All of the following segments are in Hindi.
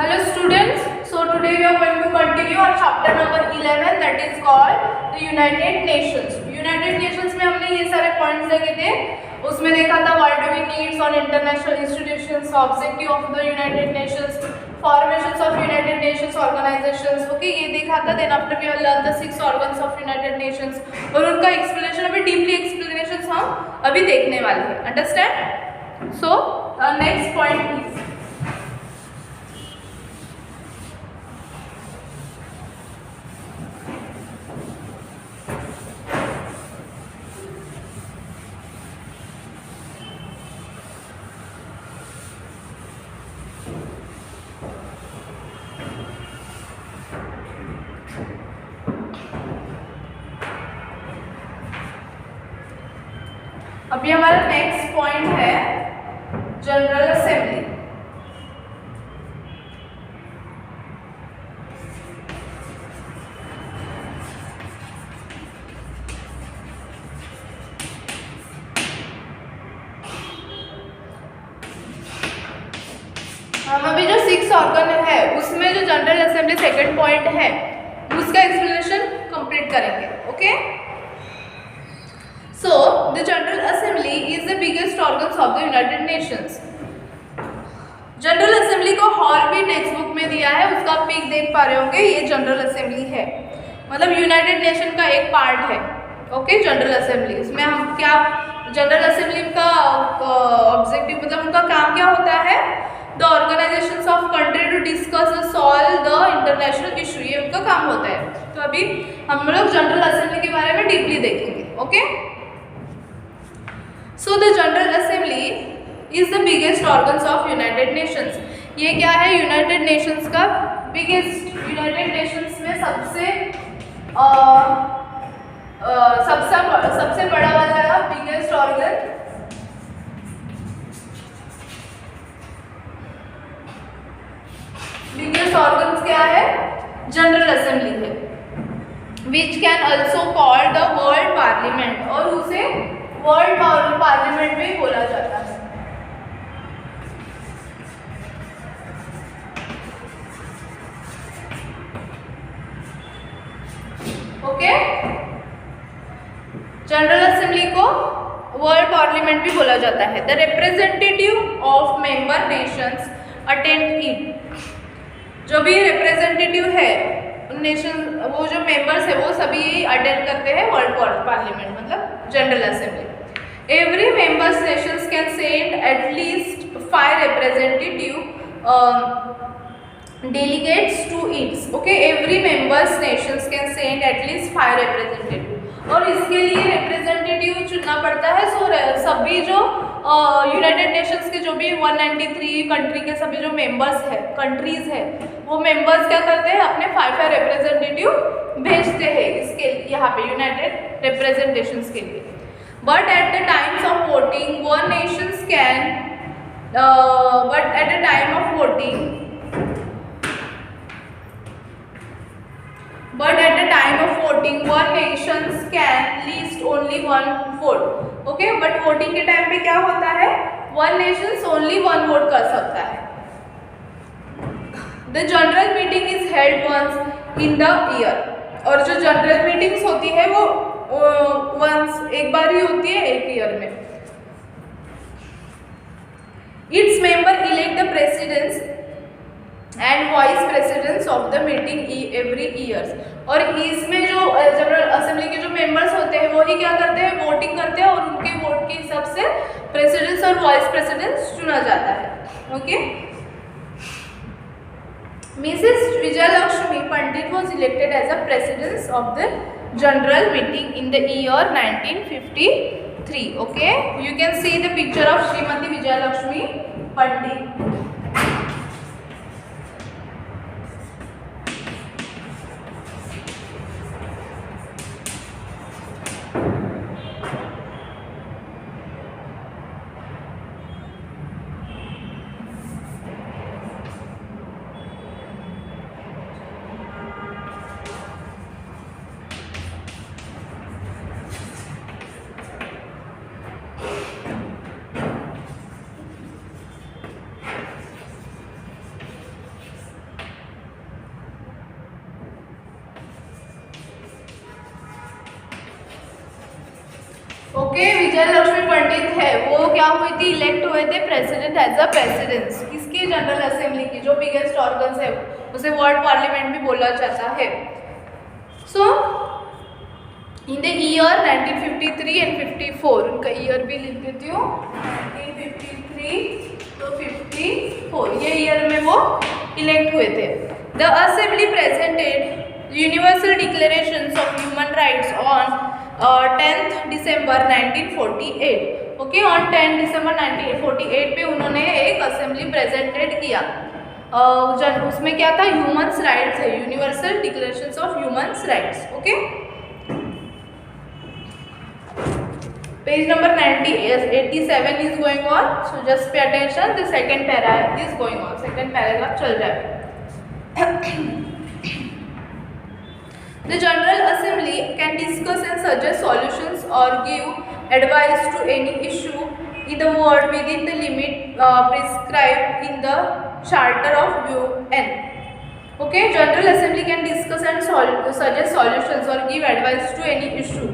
Hello students, so today we are going to continue our chapter number 11 that is called the United Nations. United Nations में हमने ये सारे पॉइंट्स देखे थे. उसमें देखा था what do we need on international institutions, objective of the United Nations, formations of United Nations organizations. Okay, ये देखा था. Then after we have learned the 6 organs of United Nations और उनका explanation अभी deeply explanations हम अभी देखने वाले हैं. Understand? So next point is अभी हमारा नेक्स्ट पॉइंट है जनरल असेंबली. हम अभी जो 6 ऑर्गन है उसमें जो जनरल असेंबली सेकंड पॉइंट है उसका एक्सप्लेनेशन कंप्लीट करेंगे. Okay, so the general assembly is the biggest organs of the united nations. General assembly को हॉल भी टेक्स्ट बुक में दिया है, उसका आप पिक देख पा रहे होंगे. ये जनरल असेंबली है, मतलब यूनाइटेड नेशन का एक पार्ट है. ओके, जनरल असेंबली उसमें हम क्या जनरल असेंबली का ऑब्जेक्टिव मतलब उनका काम क्या होता है, the organisations of country to discuss solve the international issue, ये उनका काम होता है. तो अभी हम लोग जनरल असेंबली के बारे में डीपली देखेंगे. Okay, so the general assembly is the biggest organs of united nations. ये क्या है, यूनाइटेड नेशंस का बिगेस्ट, यूनाइटेड नेशंस में सबसे बड़ा वाला बिगेस्ट ऑर्गन क्या है, जनरल असेंबली है. Which can also called the world parliament, और उसे वर्ल्ड पार्लियामेंट भी बोला जाता है. ओके, जनरल असेंबली को वर्ल्ड पार्लियामेंट भी बोला जाता है. The representative of member Nations attend it, जो भी रिप्रेजेंटेटिव है नेशन, वो जो मेंबर्स है वो सभी अटेंड करते हैं वर्ल्ड पार्लियामेंट मतलब general assembly. Every members nations can send at least 5 representative delegates to it. Okay, every members nations can send at least 5 representative. और इसके लिए रिप्रेजेंटेटिव चुनना पड़ता है. सो सभी जो यूनाइटेड नेशंस के जो भी 193 कंट्री के सभी जो मेंबर्स है, कंट्रीज है, वो मेंबर्स क्या करते हैं, अपने 5 रिप्रेजेंटेटिव भेजते हैं इसके यहाँ पे यूनाइटेड रिप्रेजेंटेशंस के लिए. But at the times of voting, one nations can. But at the time of voting, one nations can list only one vote. Okay, but voting के टाइम पे क्या होता है, one nations only one vote कर सकता है. The general meeting is held once in the year. और जो जनरल मीटिंग्स होती है वो वंस एक बार ही होती है एक ईयर में. Its member elect the presidents and vice presidents of the meeting every years. और इसमें जो जनरल असेंबली के जो मेंबर्स होते हैं वो ही क्या करते हैं, वोटिंग करते हैं और उनके वोट के हिसाब से प्रेसिडेंट्स और वाइस प्रेसिडेंट्स चुना जाता है. Okay, Mrs. Vijayalakshmi Pandit was elected as a president of the general meeting in the year 1953. Okay, you can see the picture of Srimati Vijayalakshmi Pandit. विजय लक्ष्मी पंडित है वो क्या हुई थी, इलेक्ट हुए थे प्रेसिडेंट एज अ प्रेसिडेंस। किसकी, जनरल असेंबली की, जो बिगेस्ट ऑर्गन है उसे वर्ल्ड पार्लियामेंट भी बोला जाता है। सो इन द ईयर 1953 एंड 54, उनका ईयर भी लिख देती हूँ, 1953 तो 54, ये ईयर में वो इलेक्ट हुए थे। The assembly presented universal declarations of human rights on 10th December 1948। Okay, on 10 दिसंबर 1948 पे उन्होंने एक असेंबली प्रेजेंटेड किया। उसमें क्या था, ह्यूमन्स राइट्स है, universal declarations of humans rights. Okay, page number 87 is going on, so just pay attention, the second para is going on, second paragraph चल रहा है। The General Assembly can discuss and suggest solutions or give advice to any issue in the world within the limit prescribed in the Charter of UN. Okay, General Assembly can discuss and suggest solutions or give advice to any issue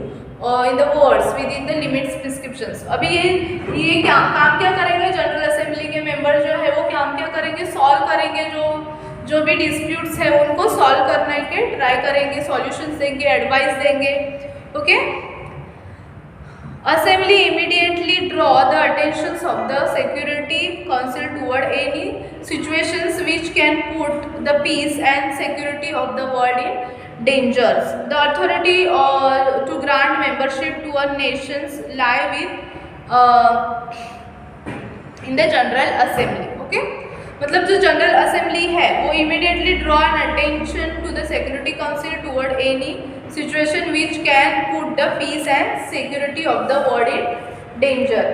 in the words within the limits prescriptions। अभी ये क्या काम क्या करेंगे, जनरल असेंबली के मेंबर जो है वो काम क्या करेंगे, सॉल्व करेंगे, जो भी डिस्प्यूट्स है उनको सॉल्व करने के ट्राई करेंगे, सॉल्यूशंस देंगे, एडवाइस देंगे। Okay, assembly immediately draw the attentions of the security council toward any situations which can put the peace and security of the world in dangers. The authority to grant membership to a nations lie with in the General Assembly. Okay, मतलब जो जनरल असेंबली है वो immediately draw an attention to the security council toward any situation which can put the peace and security of the world in danger.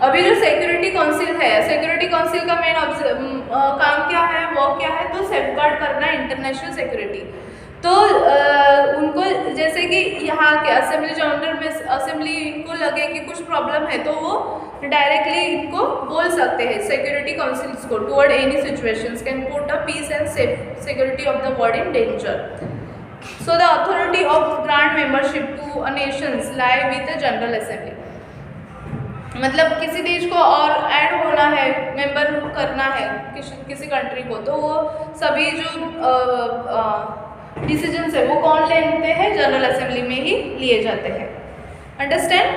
अभी जो सिक्योरिटी काउंसिल है, सिक्योरिटी काउंसिल का मेन काम क्या है, वो क्या है, तो सेफगार्ड करना इंटरनेशनल सिक्योरिटी। तो उनको जैसे कि यहाँ के असेंबली, जनरल में असेंबली इनको लगे कि कुछ प्रॉब्लम है तो वो डायरेक्टली इनको बोल सकते हैं, सिक्योरिटी काउंसिल्स को, toward any situations can put a peace and security of the world in danger. So the authority of grant membership to a nations lie with the general assembly. मतलब किसी देश को और ऐड होना है, मेंबर करना है किसी कंट्री को, तो वो सभी जो डिसीजंस है वो कौन लेते हैं, जनरल असेंबली में ही लिए जाते हैं। अंडरस्टैंड?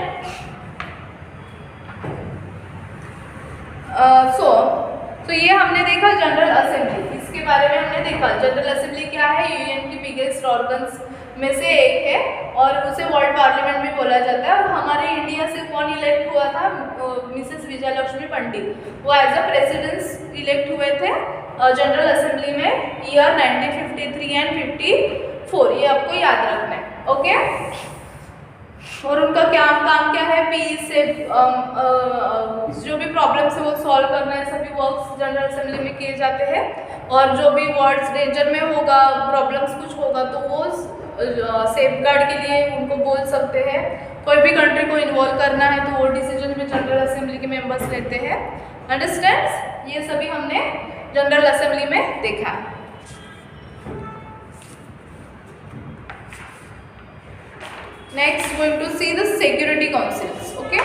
सो ये हमने देखा जनरल असेंबली, इसके बारे में हमने देखा जनरल असेंबली क्या है, यूएन की बिगेस्ट ऑर्गन्स में से एक है और उसे वर्ल्ड पार्लियामेंट भी बोला जाता है। और हमारे इंडिया से कौन इलेक्ट हुआ था, मिसेस विजय लक्ष्मी पंडित, वो एज अ प्रेसिडेंट इलेक्ट हुए थे जनरल असेंबली में ईयर 1953 एंड 54, ये आपको याद रखना है। ओके, और उनका काम क्या है, पीस से जो भी प्रॉब्लम्स है वो सॉल्व करना है, सभी वर्क्स जनरल असेंबली में किए जाते हैं। और जो भी वर्ड्स डेंजर में होगा, प्रॉब्लम्स कुछ होगा तो वो सेफगार्ड के लिए उनको बोल सकते हैं। कोई भी कंट्री को इन्वॉल्व करना है तो वो डिसीजन में जनरल असेंबली के मेंबर्स लेते हैं। अंडरस्टैंड? ये सभी हमने जनरल असेंबली में देखा है। Next going to see the security councils. Okay,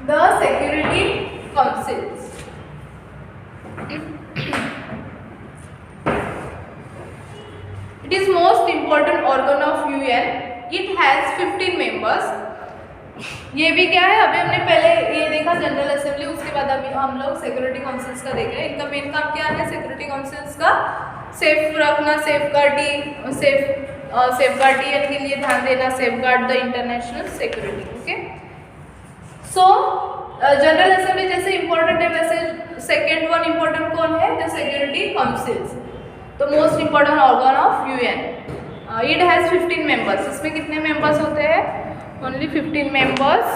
the security councils. It is most important organ of UN. It has 15 members. ये भी क्या है, अभी हमने पहले ये देखा जनरल असेंबली, उसके बाद अभी हम लोग सिक्योरिटी काउंसिल्स का देख रहे हैं। इनका मेन काम क्या है, सिक्योरिटी काउंसिल्स का सेफ रखना, सेफगार्डियन के लिए ध्यान देना, safeguard the international security. Okay, so general assembly जैसे इंपॉर्टेंट है वैसे सेकेंड वन इंपॉर्टेंट कौन है, the security councils, the most important organ of UN. It has 15 members. इसमें कितने मेंबर्स होते हैं, only 15 members.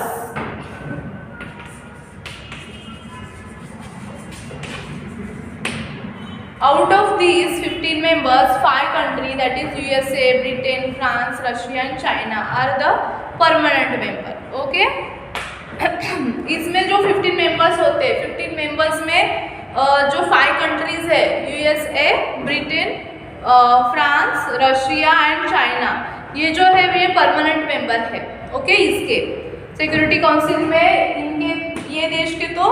Out of these 15 members, 5 countries, that is USA, Britain, France, Russia and China are the permanent member. Okay? इसमें जो 15 मेंबर्स होते हैं, 15 मेंबर्स में जो 5 कंट्रीज है, USA, Britain, France, Russia and China, ये जो है ये परमानेंट मेंबर है. ओके, इसके सिक्योरिटी काउंसिल में इनके ये देश के तो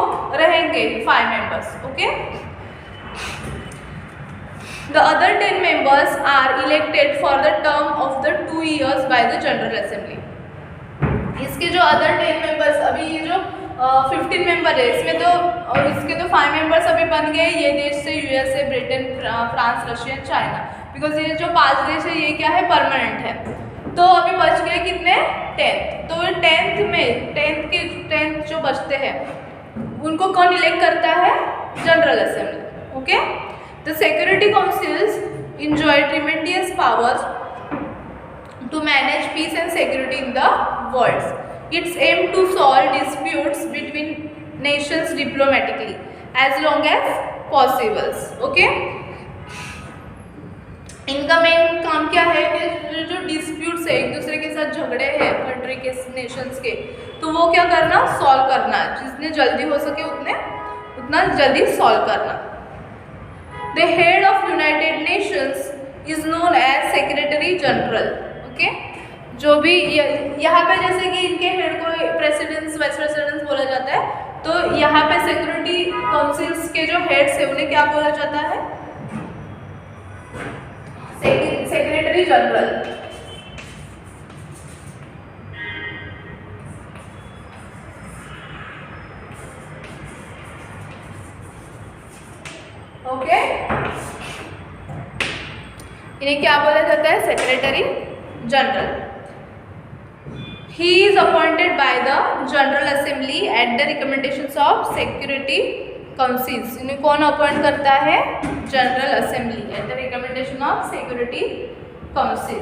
रहेंगे 5 members. Okay, the other 10 members are elected for the term of the 2 years by the general assembly. इसके जो अदर 10 मेंबर्स, अभी ये जो 15 मेंबर है, इसमें तो इसके तो 5 मेंबर्स अभी बन गए ये देश से, USA, Britain, France, Russia, China. Because ये जो 5 देश है ये क्या है, परमानेंट है. तो अभी बच गए कितने, 10. तो 10th जो बचते हैं उनको कौन इलेक्ट करता है, general assembly. Okay, the security councils enjoy tremendous powers to manage peace and security in the world. Its aim to solve disputes between nations diplomatically as long as possible. Okay? इनका मेन काम क्या है कि जो डिस्प्यूट्स है, एक दूसरे के साथ झगड़े हैं कंट्री के, नेशंस के, तो वो क्या करना, सॉल्व करना. जितने जल्दी हो सके उतना जल्दी सॉल्व करना. The head of United Nations is known as secretary general. Okay, जो भी यहाँ पे जैसे कि इनके हेड को प्रेसिडेंट्स, वाइस प्रेसिडेंट्स बोला जाता है, तो यहाँ पे सिक्योरिटी काउंसिल्स के जो हेड्स है उन्हें क्या बोला जाता है, सेक्रेटरी जनरल. ओके, इन्हें क्या बोला जाता है, secretary general. He is appointed by the General Assembly at the recommendations of Security Councils. इन्हें कौन अपॉइंट करता है, general assembly, at the recommendation of Security Council.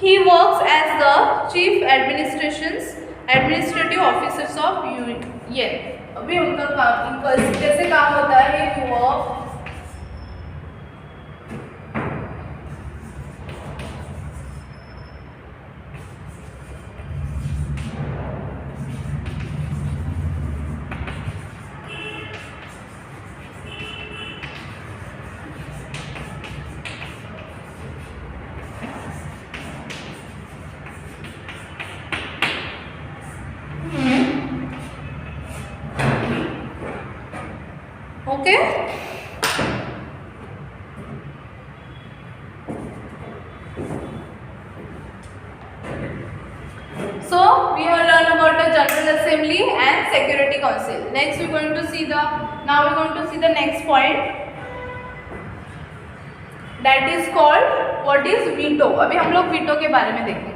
He works as the Chief Administrative Officers of UN. अभी उनका काम, कैसे काम होता है, वो okay. So we have learned about the General Assembly and Security Council. Next we are going to see the next point, that is called what is veto. अभी हम लोग veto के बारे में देखेंगे.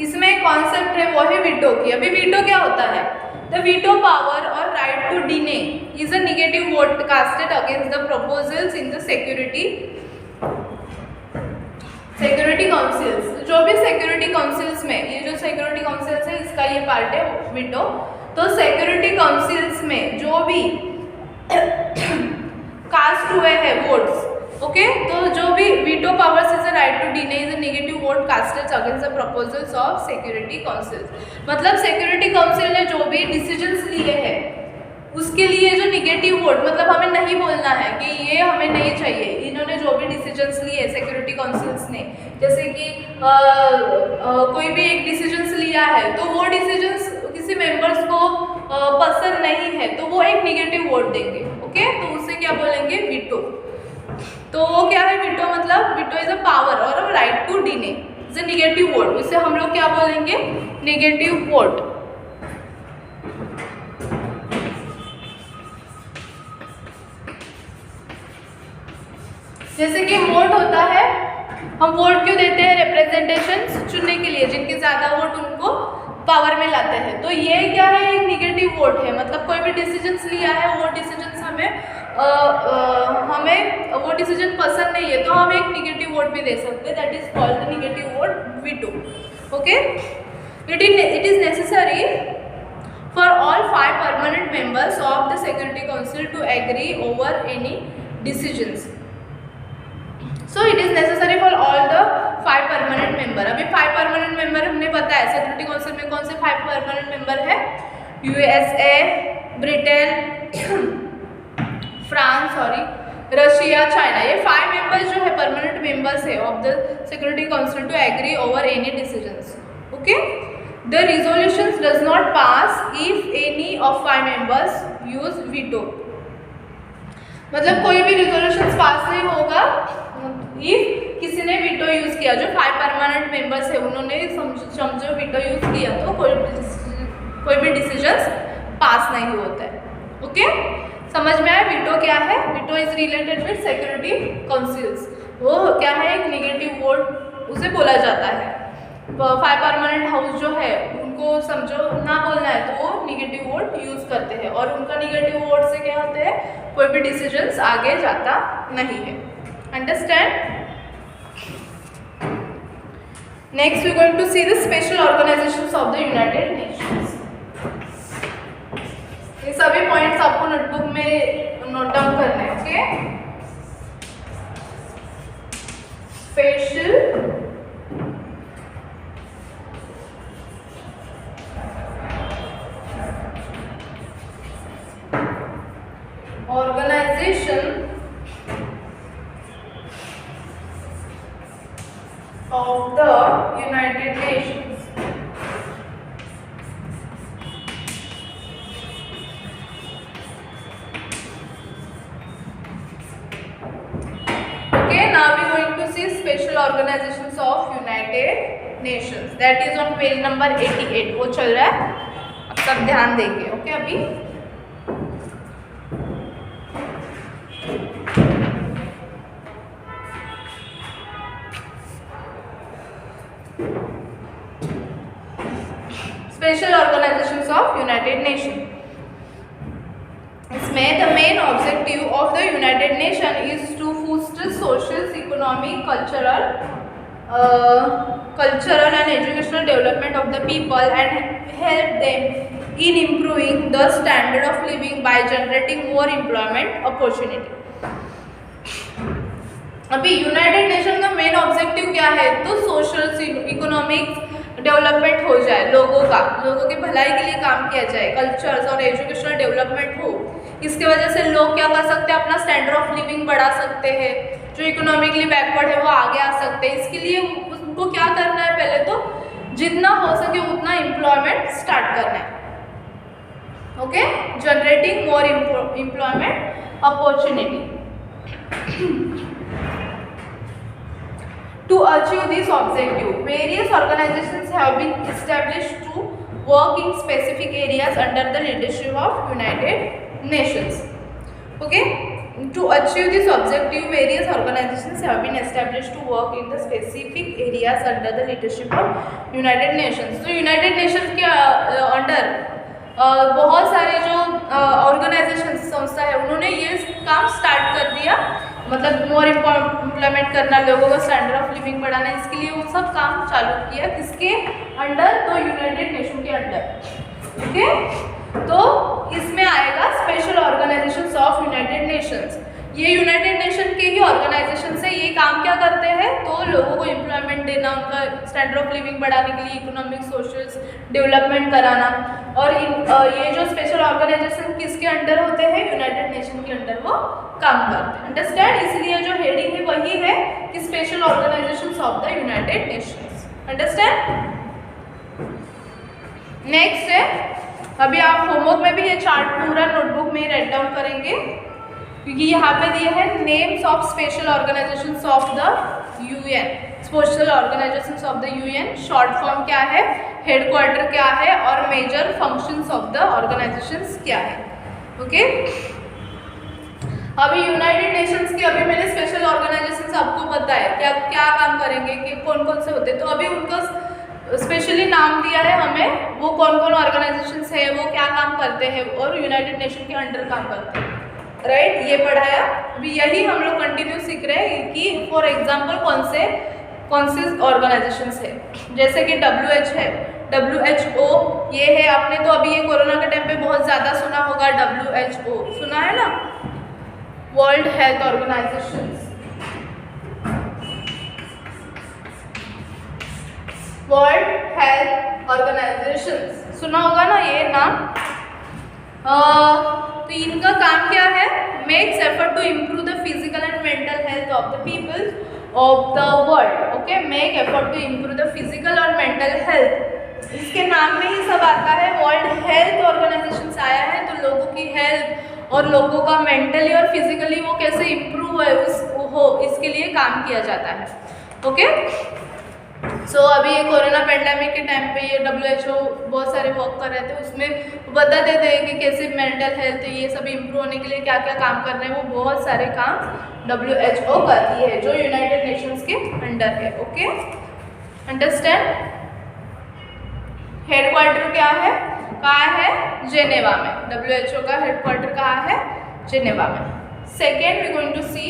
इसमें कॉन्सेप्ट है वो है वीटो की. अभी वीटो क्या होता है, द वीटो पावर और right to deny is a negative vote casted against the proposals in the security councils. जो भी सिक्योरिटी काउंसिल्स में, ये जो सिक्योरिटी काउंसिल्स है इसका ये पार्ट है वीटो. तो सिक्योरिटी काउंसिल्स में जो भी कास्ट हुए हैं वोट्स, ओके, तो जो भी veto powers is a right to deny is a negative vote casted against the proposals of security council. मतलब सिक्योरिटी काउंसिल ने जो भी डिसीजंस लिए हैं उसके लिए जो नेगेटिव वोट, मतलब हमें नहीं बोलना है कि ये हमें नहीं चाहिए. इन्होंने जो भी डिसीजंस लिए सिक्योरिटी काउंसिल्स ने, जैसे कि कोई भी एक डिसीजंस लिया है तो वो डिसीजंस किसी मेंबर्स को पसंद नहीं है तो वो एक नेगेटिव वोट देंगे. ओके, तो उसे क्या बोलेंगे, वीटो. तो वो क्या है वीटो, मतलब वीटो इज अ पावर और right to deny is a negative vote. इसे हम लोग क्या बोलेंगे, नेगेटिव वोट. जैसे कि वोट होता है, हम वोट क्यों देते हैं, रिप्रेजेंटेशन चुनने के लिए, जिनके ज़्यादा वोट उनको पावर में लाते हैं। तो ये क्या है, एक निगेटिव वोट है, मतलब कोई भी डिसीजंस लिया है वो डिसीजंस हमें वो डिसीजन पसंद नहीं है तो हम एक निगेटिव वोट भी दे सकते हैं, that is called negative vote, veto. Okay, it is necessary for all 5 permanent members of the Security Council to agree over any decisions. So it is necessary for all the 5 permanent member. अभी 5 permanent member हमने पता है Security Council में कौन से 5 permanent member है, USA, Britain, France, Russia, China, ये 5 members जो है permanent members है of the Security Council to agree over any decisions. Okay? The resolutions does not pass if any of 5 members use veto. मतलब कोई भी resolutions पास नहीं होगा if किसी ने veto यूज किया, जो 5 परमानेंट मेंबर्स है उन्होंने समझो veto यूज किया तो कोई भी डिसीजंस पास नहीं होता है। ओके, समझ में आया veto क्या है? veto is related with security councils, वो क्या है, एक नेगेटिव वोट उसे बोला जाता है। 5 परमानेंट हाउस जो है उनको समझो ना बोलना है तो वो निगेटिव वोट यूज करते हैं और उनका निगेटिव वोट से क्या होते हैं, कोई भी डिसीजंस आगे जाता नहीं है। Understand? Next we going to see the special organisations of the United Nations. ये सभी पॉइंट्स आपको नोटबुक में नोट डाउन करना है। Okay, special organization of the United Nations. Okay, now we are going to see special organizations of United Nations. That is on page number 88. वो चल रहा है, अब सब ध्यान देंगे। ओके, अभी special organisations of United Nation. इसमें the main objective of the United Nation is to foster social, economic, cultural and educational development of the people and help them in improving the standard of living by generating more employment opportunity. अभी यूनाइटेड नेशन का मेन ऑब्जेक्टिव क्या है, तो सोशल, इकोनॉमिक डेवलपमेंट हो जाए, लोगों की भलाई के लिए काम किया जाए, कल्चर्स और एजुकेशनल डेवलपमेंट हो। इसके वजह से लोग क्या कर सकते हैं, अपना स्टैंडर्ड ऑफ लिविंग बढ़ा सकते हैं, जो इकोनॉमिकली बैकवर्ड है वो आगे आ सकते हैं। इसके लिए उनको क्या करना है, पहले तो जितना हो सके उतना एम्प्लॉयमेंट स्टार्ट करना है। Okay, generating more employment opportunity. To achieve this objective, various organizations have been established to work in specific areas under the leadership of United Nations. Okay, to achieve this objective, various organizations have been established to work in the specific areas under the leadership of United Nations. तो United Nations के अंडर बहुत सारे जो ऑर्गेनाइजेशन, संस्था है, उन्होंने ये काम स्टार्ट कर दिया, मतलब मोर एम्प्लॉयमेंट करना, लोगों का स्टैंडर्ड ऑफ लिविंग बढ़ाना, इसके लिए वो सब काम चालू किया। किसके अंडर, तो यूनाइटेड नेशन के अंडर। ओके, तो इसमें आएगा special organisations of United Nations. ये यूनाइटेड नेशन के ही ऑर्गेनाइजेशन से ये काम क्या करते हैं, तो लोगों को एम्प्लॉयमेंट देना, उनका स्टैंडर्ड ऑफ लिविंग बढ़ाने के लिए इकोनॉमिक, सोशल डेवलपमेंट कराना। और ये जो स्पेशल ऑर्गेनाइजेशन किसके अंडर होते हैं, यूनाइटेड नेशन के अंडर वो काम करते हैं। अंडरस्टैंड? इसलिए जो हेडिंग है वही है कि special organisations of the United Nations. Understand? Next है, अभी आप होमवर्क में भी ये चार्ट पूरा नोटबुक में राइट डाउन करेंगे, क्योंकि यहाँ पे दिए हैं names of special organisations of the UN. Special organisations of the UN short form क्या है, हेडक्वार्टर क्या है, और major functions of the organisations क्या है। ओके, अभी यूनाइटेड नेशंस की, अभी मैंने स्पेशल ऑर्गेनाइजेशंस आपको बताया क्या क्या काम करेंगे, कि कौन कौन से होते हैं। तो अभी उनका स्पेशली नाम दिया है हमें, वो कौन कौन ऑर्गेनाइजेशंस है, वो क्या काम करते हैं और यूनाइटेड नेशन के अंडर काम करते हैं, राइट। ये पढ़ाया। अभी यही हम लोग कंटिन्यू सीख रहे हैं कि फॉर एग्जांपल कौन से ऑर्गेनाइजेशंस है, जैसे कि WHO है, WHO ये है, आपने तो अभी ये कोरोना के टाइम पे बहुत ज़्यादा सुना होगा, WHO सुना है ना, world health organisation, world health organisation सुना होगा ना ये नाम। तो इनका काम क्या है, makes effort to improve the physical and mental health of the people of the world. Okay, make effort to improve the physical और मेंटल हेल्थ, इसके नाम में ही सब आता है। वर्ल्ड हेल्थ ऑर्गेनाइजेशन आया है तो लोगों की हेल्थ और लोगों का मेंटली और फिजिकली वो कैसे इम्प्रूव है इसके लिए काम किया जाता है। ओके, सो अभी ये कोरोना पेंडेमिक के टाइम पे ये WHO बहुत सारे वर्क कर रहे थे, उसमें बता देते हैं कि कैसे मेंटल हेल्थ ये सब इम्प्रूव होने के लिए क्या क्या काम कर रहे हैं। वो बहुत सारे काम WHO करती है जो यूनाइटेड नेशंस के अंडर है। Okay, understand. हेडक्वार्टर क्या है, कहाँ है, जेनेवा में। WHO का हेडक्वार्टर कहाँ है, जेनेवा में। Second we going to see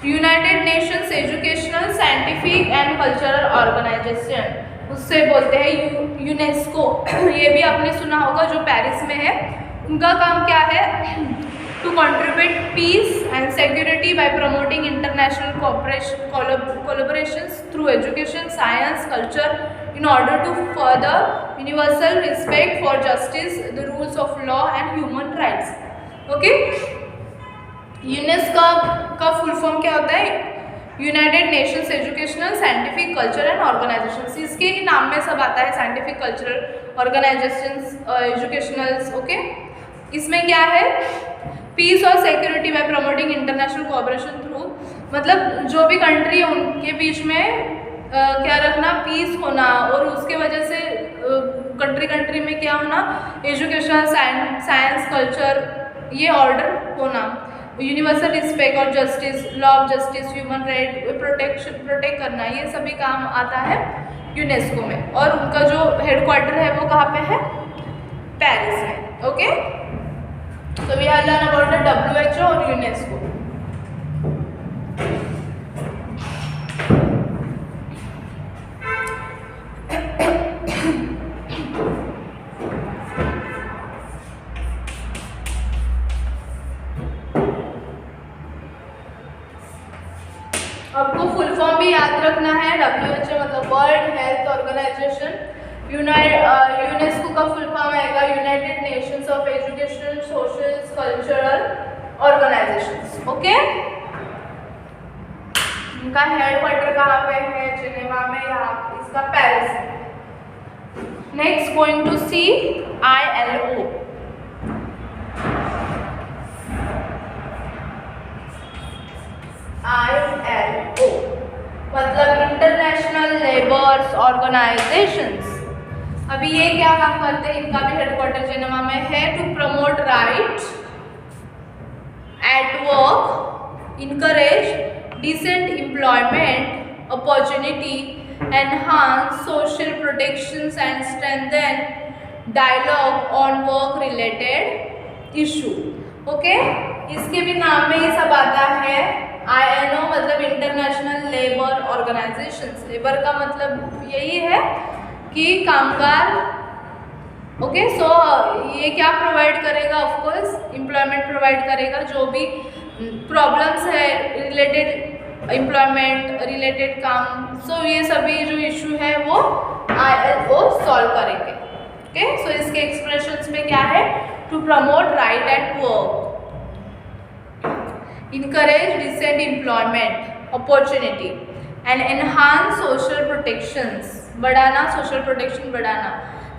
United Nations educational scientific and cultural organisation, उससे बोलते हैं यूनेस्को। ये भी आपने सुना होगा, जो पेरिस में है। उनका काम क्या है, to contribute peace and security by promoting international collaborations through education, science, culture in order to further universal respect for justice, the rules of law and human rights. Okay, UNESCO का फुल फॉर्म क्या होता है, United Nations educational scientific culture and organisations. इसके ही नाम में सब आता है, साइंटिफिक, कल्चरल, ऑर्गेनाइजेशंस, एजुकेशनल्स। ओके, इसमें क्या है, पीस और security by promoting international cooperation through, मतलब जो भी कंट्री है उनके बीच में क्या रखना, पीस होना, और उसके वजह से कंट्री में क्या होना, एजुकेशन, साइंस, कल्चर, ये ऑर्डर होना, यूनिवर्सल रिस्पेक्ट और justice, law of justice, human right protect करना, ये सभी काम आता है यूनेस्को में। और उनका जो हेडक्वार्टर है वो कहाँ पे है, पेरिस में। Okay, so we have learned about the WHO और यूनेस्को। आपको फुल फॉर्म भी याद रखना है, WHO मतलब वर्ल्ड हेल्थ ऑर्गेनाइजेशन, यूनेस्को का फुल फॉर्म आएगा United Nations of education, social, cultural organisations. Okay, इनका हेडक्वार्टर कहाँ पे है, जेनेवा में, यहाँ इसका पेरिस में। Next going to see ILO। ILO मतलब इंटरनेशनल लेबर्स ऑर्गेनाइजेशंस। अभी ये क्या काम करते हैं, इनका भी हेडक्वार्टर जेनेवा में है। To promote right at work, encourage decent employment opportunity, enhance social protections and strengthen dialogue on work related issue. Okay, इसके भी नाम में ये सब आता है। ILO मतलब इंटरनेशनल लेबर ऑर्गेनाइजेशंस। लेबर का मतलब यही है कि कामगार। ओके, सो ये क्या प्रोवाइड करेगा, ऑफ कोर्स एम्प्लॉयमेंट प्रोवाइड करेगा। जो भी प्रॉब्लम्स है रिलेटेड एम्प्लॉयमेंट रिलेटेड काम, सो ये सभी जो इशू है वो ILO सॉल्व करेंगे। ओके, सो इसके एक्सप्रेशंस में क्या है, to promote right at work, encourage decent employment opportunity and enhance social protections, बढ़ाना social protection बढ़ाना,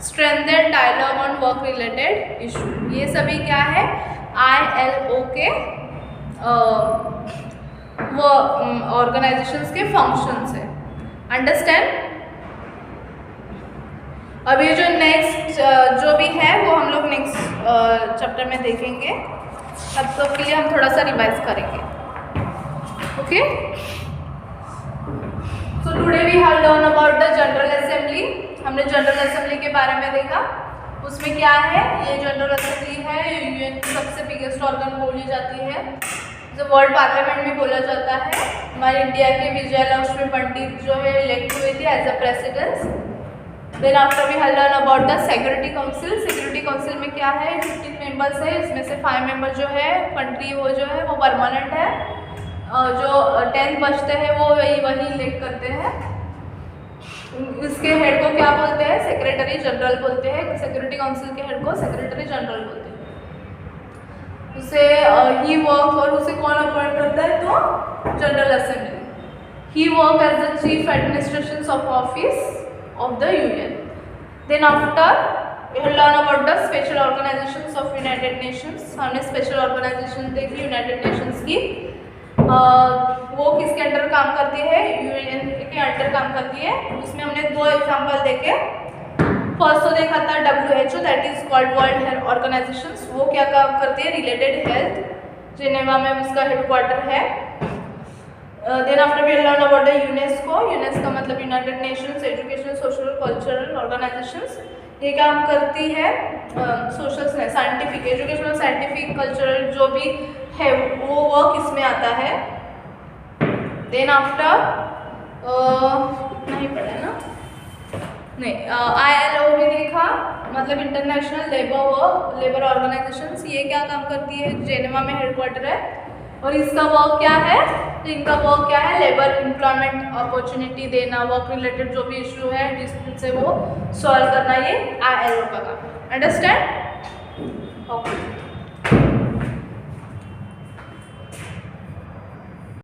strengthen dialogue on work related issue। ये सभी क्या है, ILO के वो ऑर्गेनाइजेशंस के फंक्शंस है। अंडरस्टैंड। अब ये जो नेक्स्ट जो भी है वो हम लोग नेक्स्ट चैप्टर में देखेंगे, तब तक के लिए हम थोड़ा सा रिवाइज करेंगे। Okay, so today we have learn about the general हमने जनरल असेंबली के बारे में देखा, उसमें क्या है, ये जनरल असेंबली है, यूएन की सबसे बिगेस्ट ऑर्गन बोली जाती है, जो वर्ल्ड पार्लियामेंट भी बोला जाता है। हमारे इंडिया के विजय लक्ष्मी पंडित जो है इलेक्ट हुए थे as a president. Then after we have learn about the security council. Security council में क्या है, 15 मेंबर्स है, इसमें से 5 मेंबर जो है कंट्री वो जो है वो परमानेंट है, जो 10 बचते हैं वो वही इलेक्ट करते हैं। इसके हेड को क्या बोलते हैं, सेक्रेटरी जनरल बोलते हैं। सिक्योरिटी काउंसिल के हेड को सेक्रेटरी जनरल बोलते हैं। उसे ही वर्क, और उसे कौन अपॉइंट करता है, तो general assembly. He work as the chief administration of office of the UN. Then after we will learn about the special organizations of United Nations. हमने special organization देखी United Nations की, वो किसके अंडर काम करती है, UN के अंडर काम करती है। उसमें हमने 2 एग्जाम्पल देखे। फर्स्ट तो देखा था WHO, that is world health organisation. वो क्या काम करती है, रिलेटेड हेल्थ, जिनेवा में उसका हेडक्वार्टर है। Then after we learn about the UNESCO. UNESCO मतलब United Nations educational social cultural organisations. ये काम करती है social scientific educational scientific cultural जो भी है वो वर्क इसमें आता है। देन आफ्टर नहीं पढ़ा ना, नहीं, ILO भी देखा, मतलब इंटरनेशनल लेबर ऑर्गेनाइजेशंस। ये क्या काम करती है, जेनेवा में हेडक्वार्टर है, और इसका वर्क क्या है, तो इनका वर्क क्या है, लेबर एम्प्लॉयमेंट अपॉर्चुनिटी देना, वर्क रिलेटेड जो भी इशू है डिस्प्यूट से वो सॉल्व करना, ये ILO का काम। अंडरस्टैंड? ओके।